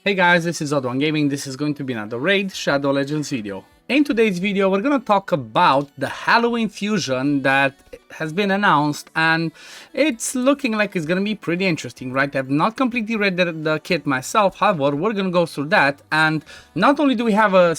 Hey guys, this is OddOneGaming. This is going to be another Raid Shadow Legends video. In today's video, we're going to talk about the Halloween fusion that has been announced, and it's looking like it's going to be pretty interesting, right? I've not completely read the kit myself, however, we're going to go through that, and not only do we have a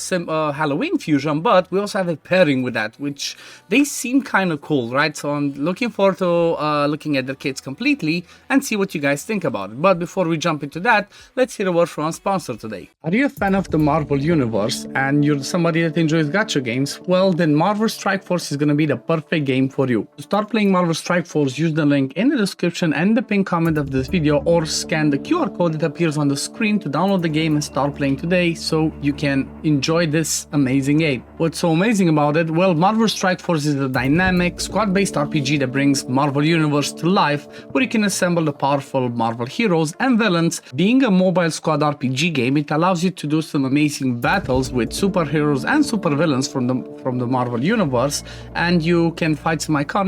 Halloween fusion, but we also have a pairing with that, which they seem kind of cool, right? So I'm looking forward to looking at the kits completely and see what you guys think about it. But before we jump into that, let's hear a word from our sponsor today. Are you a fan of the Marvel Universe and you're somebody that enjoys gacha games? Well, then Marvel Strike Force is going to be the perfect game for you. To start playing Marvel Strike Force, use the link in the description and the pinned comment of this video, or scan the QR code that appears on the screen to download the game and start playing today so you can enjoy this amazing game. What's so amazing about it? Well, Marvel Strike Force is a dynamic, squad-based RPG that brings Marvel Universe to life, where you can assemble the powerful Marvel heroes and villains. Being a mobile squad RPG game, it allows you to do some amazing battles with superheroes and supervillains from the Marvel Universe, and you can fight some iconic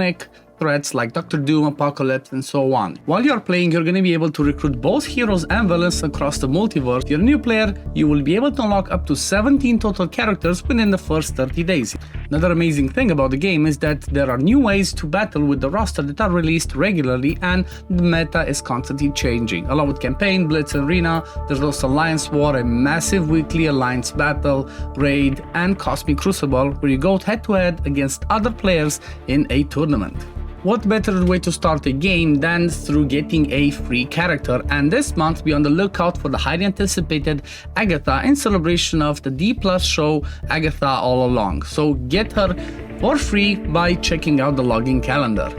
threats like Doctor Doom, Apocalypse, and so on. While you're playing, you're going to be able to recruit both heroes and villains across the multiverse. If you're a new player, you will be able to unlock up to 17 total characters within the first 30 days. Another amazing thing about the game is that there are new ways to battle with the roster that are released regularly, and the meta is constantly changing. Along with Campaign, Blitz, Arena, there's also Alliance War, a massive weekly Alliance battle, Raid, and Cosmic Crucible, where you go head-to-head against other players in a tournament. What better way to start a game than through getting a free character? And this month, be on the lookout for the highly anticipated Agatha in celebration of the D+ show Agatha All Along. So get her for free by checking out the login calendar.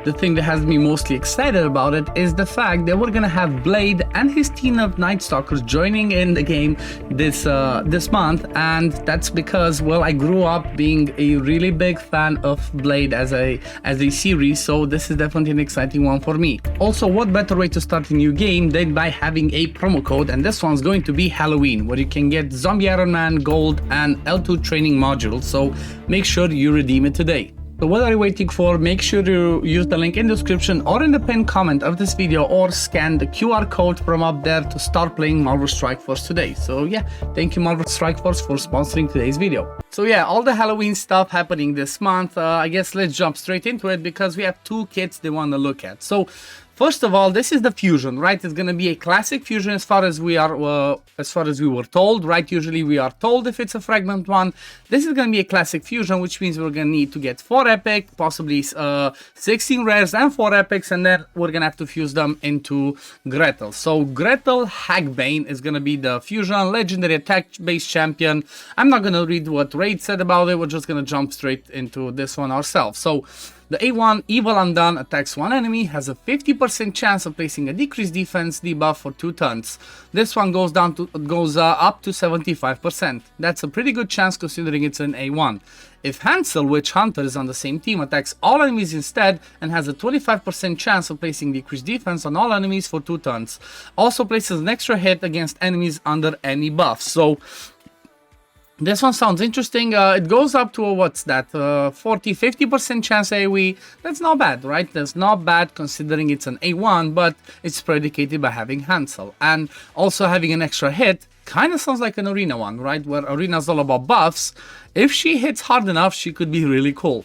The thing that has me mostly excited about it is the fact that we're gonna have Blade and his team of Night Stalkers joining in the game this month, and that's because, well, I grew up being a really big fan of Blade as a series, so this is definitely an exciting one for me. Also, what better way to start a new game than by having a promo code, and this one's going to be Halloween, where you can get Zombie Iron Man, Gold, and L2 training modules, so make sure you redeem it today. So what are you waiting for? Make sure to use the link in the description or in the pinned comment of this video, or scan the QR code from up there to start playing Marvel Strike Force today. So yeah, thank you Marvel Strike Force for sponsoring today's video. So yeah, all the Halloween stuff happening this month. I guess let's jump straight into it because we have two kits they want to look at. So first of all, this is the fusion, right? It's gonna be a classic fusion as far as we were told, right? Usually we are told if it's a fragment one. This is gonna be a classic fusion, which means we're gonna need to get 4 epic, possibly 16 rares and 4 epics, and then we're gonna have to fuse them into Gretel. So Gretel Hagbane is gonna be the fusion, legendary attack-based champion. I'm not gonna read what Raid said about it. We're just gonna jump straight into this one ourselves. So the A1 Evil Undone attacks one enemy, has a 50% chance of placing a decreased defense debuff for 2 turns. This one goes up to 75%. That's a pretty good chance considering it's an A1. If Hansel Witchhunter is on the same team, attacks all enemies instead and has a 25% chance of placing decreased defense on all enemies for 2 turns. Also places an extra hit against enemies under any buff. So this one sounds interesting. It goes up to, what's that, 40-50% chance AoE. That's not bad, right? That's not bad considering it's an A1, but it's predicated by having Hansel. And also having an extra hit kind of sounds like an Arena one, right? Where Arena's all about buffs. If she hits hard enough, she could be really cool.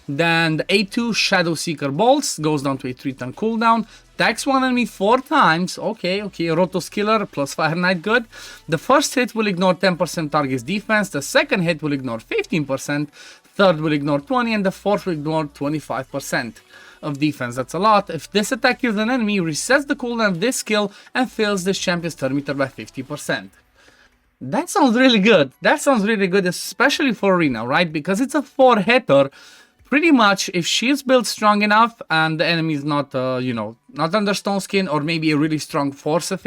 Then the A2 Shadow Seeker Bolts goes down to a 3-turn cooldown. Attacks one enemy 4 times. Okay, Rotos Killer plus Fire Knight, good. The first hit will ignore 10% target's defense. The second hit will ignore 15%. Third will ignore 20%. And the fourth will ignore 25% of defense. That's a lot. If this attack kills an enemy, resets the cooldown of this skill and fills this champion's turn meter by 50%. That sounds really good. That sounds really good, especially for Arena, right? Because it's a 4-hitter. Pretty much, if she is built strong enough and the enemy is not, not under Stone Skin, or maybe a really strong Spirit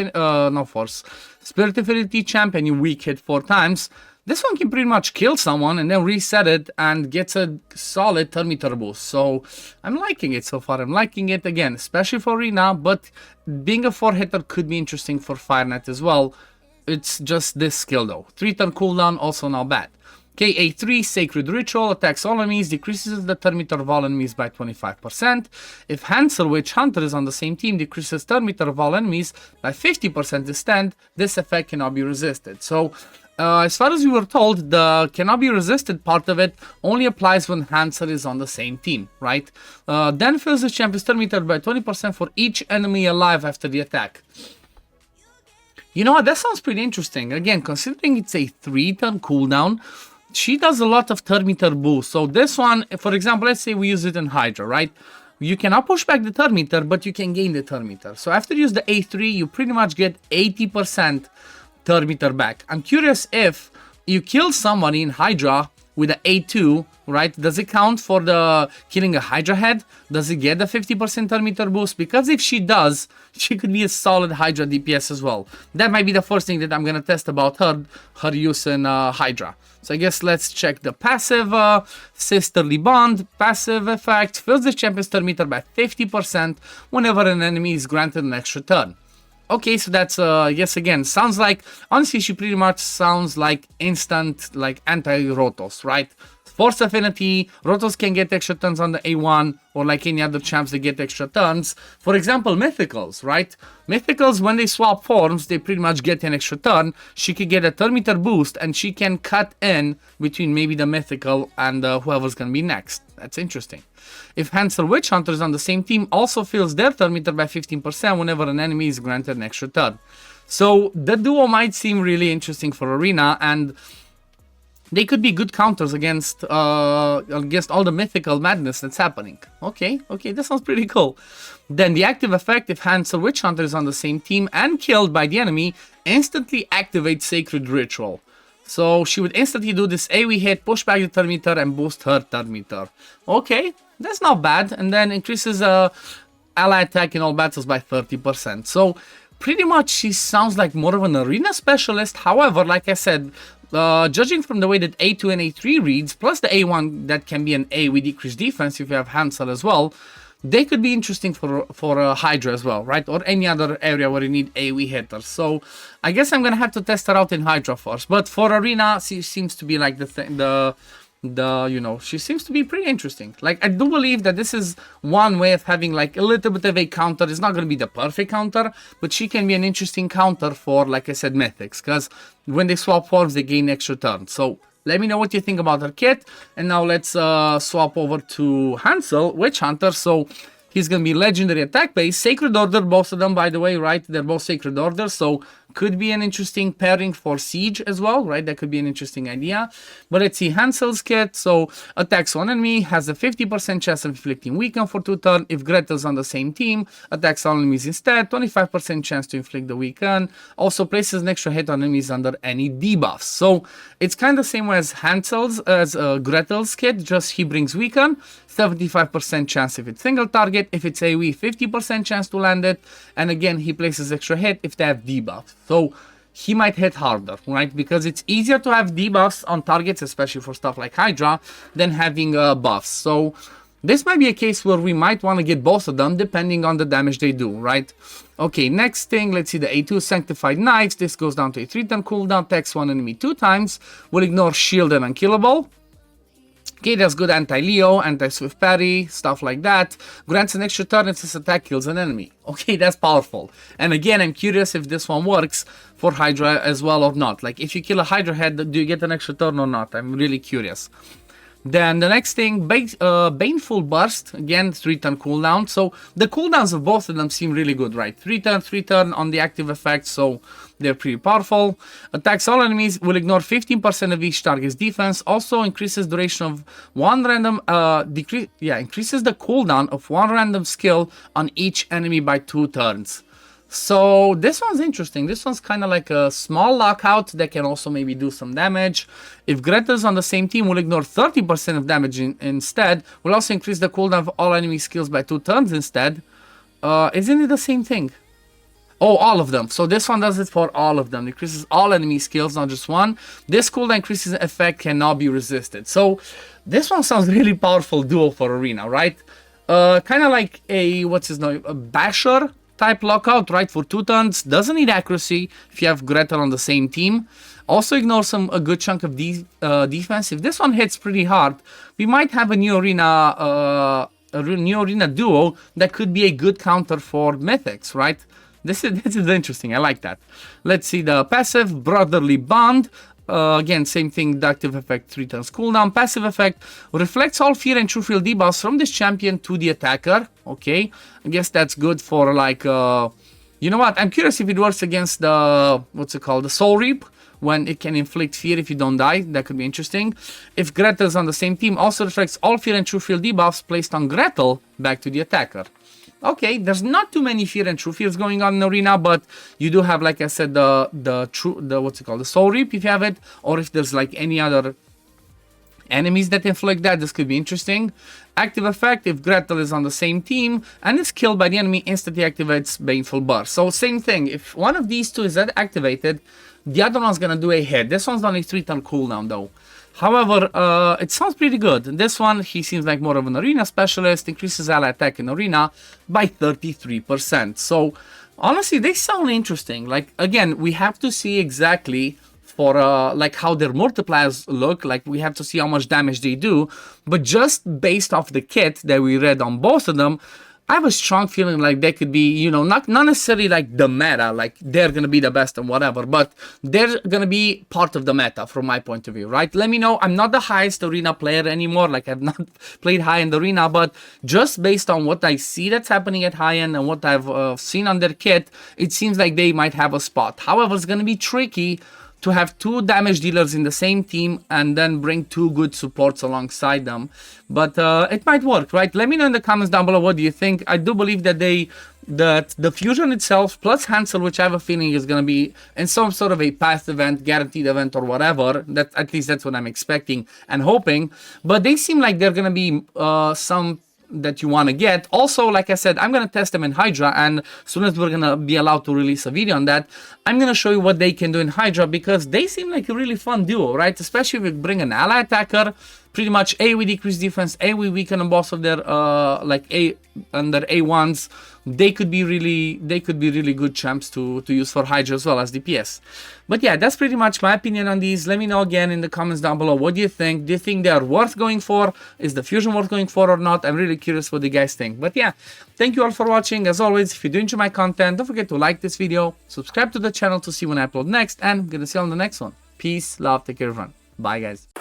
Affinity champ and you weak hit 4 times, this one can pretty much kill someone and then reset it and gets a solid turn meter boost. So I'm liking it so far. I'm liking it again, especially for Arena, but being a 4-hitter could be interesting for Fire Knight as well. It's just this skill though. 3-turn cooldown, also not bad. Okay, A3, Sacred Ritual, attacks all enemies, decreases the turn meter of all enemies by 25%. If Hansel Witchhunter is on the same team, decreases turn meter of all enemies by 50% instead. This effect cannot be resisted. So, as far as we were told, the cannot be resisted part of it only applies when Hansel is on the same team, right? Then fills the champion's turn meter by 20% for each enemy alive after the attack. You know what, that sounds pretty interesting. Again, considering it's a 3-turn cooldown, she does a lot of turn meter boost. So this one, for example, let's say we use it in Hydra, right? You cannot push back the turn meter, but you can gain the turn meter. So after you use the A3, you pretty much get 80% turn meter back. I'm curious if you kill somebody in Hydra with an A2, right? Does it count for the killing a Hydra head? Does it get the 50% turn meter boost? Because if she does, she could be a solid Hydra DPS as well. That might be the first thing that I'm gonna test about her use in Hydra. So I guess let's check the passive. Sisterly Bond, passive effect, fills the champion's turn meter by 50% whenever an enemy is granted an extra turn. Okay, so that's, yes, again, sounds like, honestly, she pretty much sounds like instant, like, anti-Rotos, right? Force Affinity, Rotos can get extra turns on the A1, or like any other champs, they get extra turns. For example, Mythicals, right? Mythicals, when they swap forms, they pretty much get an extra turn. She could get a turn meter boost, and she can cut in between maybe the Mythical and whoever's gonna be next. That's interesting. If Hansel Witchhunter is on the same team, also fills their turn meter by 15% whenever an enemy is granted an extra turn. So the duo might seem really interesting for Arena, and they could be good counters against all the mythical madness that's happening. Okay, that sounds pretty cool. Then the active effect, if Hansel Witchhunter is on the same team and killed by the enemy, instantly activates Sacred Ritual. So she would instantly do this AoE hit, push back the turn meter, and boost her turn meter. Okay, that's not bad. And then increases ally attack in all battles by 30%. So pretty much she sounds like more of an arena specialist. However, like I said, judging from the way that A2 and A3 reads, plus the A1 that can be an A with decreased defense if you have Hansel as well, they could be interesting for Hydra as well, right? Or any other area where you need AoE hitters. So I guess I'm gonna have to test her out in Hydra first. But for Arena, she seems to be like she seems to be pretty interesting. Like, I do believe that this is one way of having like a little bit of a counter. It's not gonna be the perfect counter, but she can be an interesting counter for, like I said, Mythics, because when they swap forms, they gain extra turns. So let me know what you think about her kit. And now let's swap over to Hansel Witchhunter. So he's going to be legendary attack base. Sacred Order, both of them, by the way, right? They're both Sacred Order. So could be an interesting pairing for Siege as well, right? That could be an interesting idea. But let's see Hansel's kit. So attacks one enemy, has a 50% chance of inflicting weaken for 2 turns. If Gretel's on the same team, attacks all enemies instead, 25% chance to inflict the weaken. Also places an extra hit on enemies under any debuffs. So it's kind of the same way as Hansel's, as Gretel's kit, just he brings weaken. 75% chance if it's single target. If it's AoE, 50% chance to land it. And again, he places extra hit if they have debuffs. So he might hit harder, right? Because it's easier to have debuffs on targets, especially for stuff like Hydra, than having buffs. So this might be a case where we might want to get both of them, depending on the damage they do, right? Okay, next thing, let's see the A2 Sanctified Knives. This goes down to a 3-turn cooldown, attacks one enemy 2 times, will ignore shield and unkillable. Okay, that's good anti-Leo, anti-Swift Parry, stuff like that. Grants an extra turn if this attack kills an enemy. Okay, that's powerful. And again, I'm curious if this one works for Hydra as well or not. Like, if you kill a Hydra head, do you get an extra turn or not? I'm really curious. Then the next thing, Baneful Burst, again 3-turn cooldown. So the cooldowns of both of them seem really good, right? 3-turn on the active effect, so they're pretty powerful. Attacks all enemies, will ignore 15% of each target's defense. Also increases duration of one random, increases the cooldown of one random skill on each enemy by 2 turns. So this one's interesting. This one's kind of like a small lockout that can also maybe do some damage. If Gretel's on the same team, will ignore 30% of damage instead. Will also increase the cooldown of all enemy skills by 2 turns instead. Isn't it the same thing? Oh, all of them. So this one does it for all of them. Increases all enemy skills, not just one. This cooldown increases effect cannot be resisted. So this one sounds really powerful duo for Arena, right? Kind of like a, what's his name? A Basher type lockout, right, for 2 turns. Doesn't need accuracy if you have Gretel on the same team. Also ignores a good chunk of defense. If this one hits pretty hard, we might have a new arena duo that could be a good counter for mythics, right? This is interesting. I like that. Let's see the passive, Brotherly Bond. Again, same thing, the active effect, 3 turns cooldown. Passive effect reflects all fear and true field debuffs from this champion to the attacker. Okay, I guess that's good for like, you know what? I'm curious if it works against the, what's it called? The Soul Reap, when it can inflict fear if you don't die. That could be interesting. If Gretel's on the same team, also reflects all fear and true field debuffs placed on Gretel back to the attacker. Okay, there's not too many fear and true fears going on in Arena, but you do have, like I said, the what's it called, the Soul Reap if you have it, or if there's like any other enemies that inflict that, this could be interesting. Active effect, if Gretel is on the same team and is killed by the enemy, instantly activates Baneful Burst. So same thing, if one of these two is activated, the other one's gonna do a hit. This one's only 3 turn cooldown though. However, it sounds pretty good. This one, he seems like more of an arena specialist, increases ally attack in arena by 33%. So, honestly, they sound interesting. Like, again, we have to see exactly for, like, how their multipliers look. Like, we have to see how much damage they do. But just based off the kit that we read on both of them, I have a strong feeling like they could be, you know, not necessarily like the meta, like they're going to be the best and whatever, but they're going to be part of the meta from my point of view, right? Let me know. I'm not the highest arena player anymore. Like I've not played high-end arena, but just based on what I see that's happening at high-end and what I've seen on their kit, it seems like they might have a spot. However, it's going to be tricky to have 2 damage dealers in the same team and then bring 2 good supports alongside them. But it might work, right? Let me know in the comments down below what do you think. I do believe that the fusion itself plus Hansel, which I have a feeling is going to be in some sort of a past event, guaranteed event or whatever. That at least that's what I'm expecting and hoping. But they seem like they're going to be some that you want to get. Also, like I said, I'm going to test them in Hydra, and as soon as we're going to be allowed to release a video on that, I'm going to show you what they can do in Hydra, because they seem like a really fun duo, right? Especially if we bring an ally attacker, pretty much A, we decrease defense, A, we weaken on both of their like A under A1s. They could be really good champs to use for Hydra as well as DPS. But yeah, that's pretty much my opinion on these. Let me know again in the comments down below, what do you think? Do you think they are worth going for? Is the fusion worth going for or not? I'm really curious what you guys think. But yeah, thank you all for watching. As always, if you do enjoy my content, don't forget to like this video, subscribe to the channel to see when I upload next, and I'm gonna see you on the next one. Peace, love, take care, everyone. Bye guys.